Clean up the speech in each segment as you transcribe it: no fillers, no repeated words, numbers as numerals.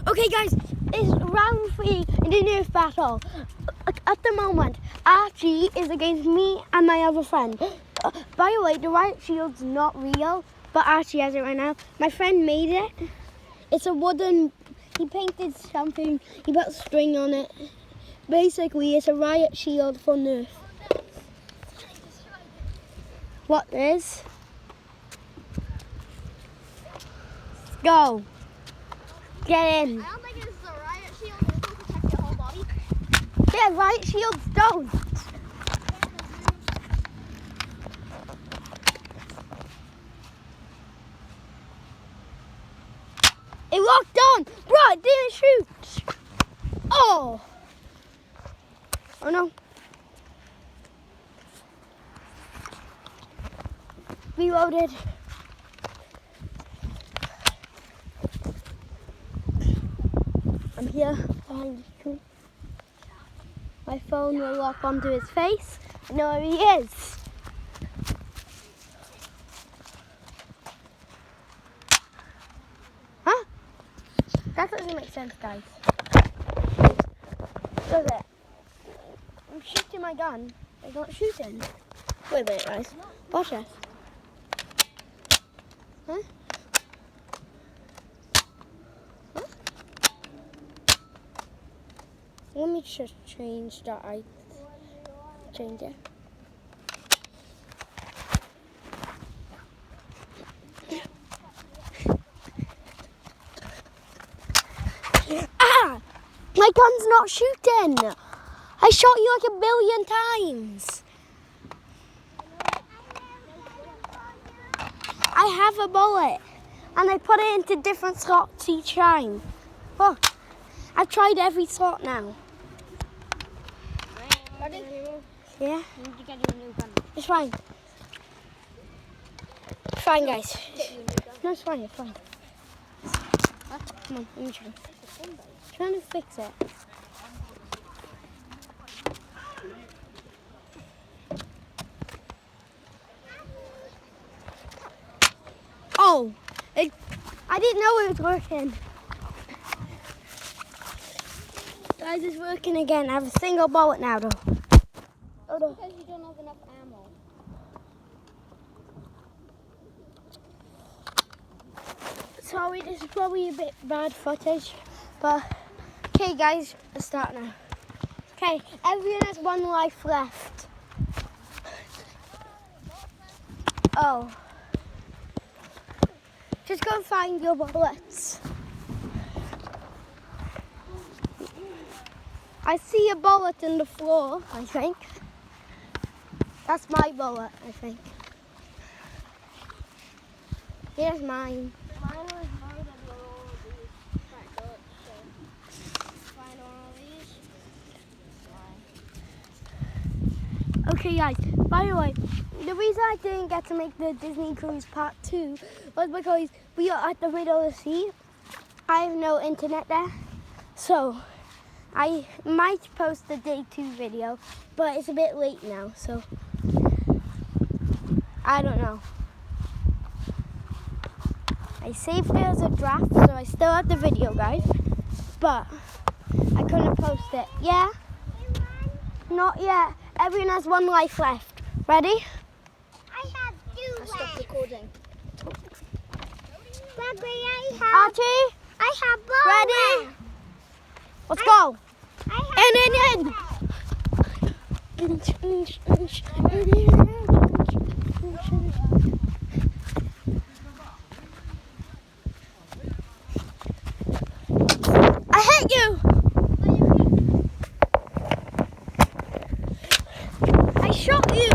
Okay guys, it's round 3 in the Nerf battle. At the moment, Archie is against me and my other friend. By the way, the riot shield's not real, but Archie has it right now. My friend made it. It's a wooden, he painted something, he put string on it. Basically, it's a riot shield for Nerf. What is? Let's go. Get in. I don't think it's a riot shield. It's supposed to protect your whole body. Yeah, riot shields don't. It locked on. Bro, it didn't shoot. Oh. Oh no. Reloaded. I'm here behind the tree. My phone will lock onto his face. I know where he is. Huh? That doesn't make sense, guys. Does it? I'm shooting my gun. It's not shooting. Wait a minute, guys. Watch this. Huh? Let me just change that. I change it. Ah! My gun's not shooting. I shot you like 1,000,000,000 times. I have a bullet, and I put it into different slots each time. Look, I've tried every slot now. Ready? Yeah? You need to get you a new gun. It's fine. It's fine, guys. Get you a new gun. No, it's fine, it's fine. Huh? Come on, let me try. Trying to fix it. Oh, I didn't know it was working. Guys, it's working again. I have a single bullet now, though. Oh, no. Because you don't have enough ammo. Sorry, this is probably a bit bad footage, but okay, guys, let's start now. Okay, everyone has 1 life left. Oh. Just go find your bullets. I see a bullet in the floor, I think. That's my bullet, I think. Here's mine. Mine was more than all of these front doors, so find all of these. Okay, guys, by the way, the reason I didn't get to make the Disney Cruise Part 2 was because we are at the middle of the sea. I have no internet there, so I might post the day 2 video, but it's a bit late now, so I don't know. I saved it as a draft, so I still have the video, guys, but I couldn't post it. Yeah? Not yet. Everyone has 1 life left. Ready? I have 2 left. Stop recording. Bobby, Archie? I have both. Ready? Let's go. I I hit you. I shot you.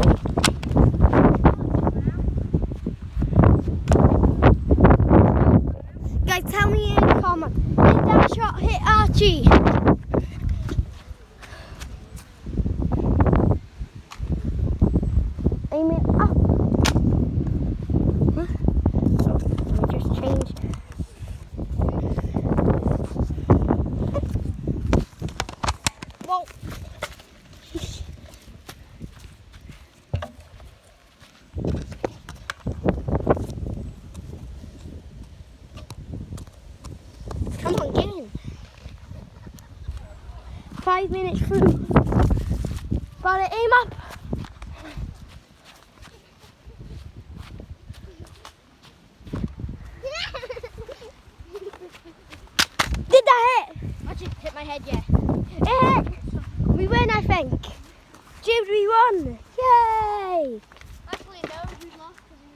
Guys, tell me in the comments, did that shot hit Archie? Aim it up. Huh? Oh, let me just change. Whoa. Come on, get in. 5 minutes through. Got it, aim up. Did that hit? I just hit my head, yeah. It hit. We win, I think. James, we won. Yay!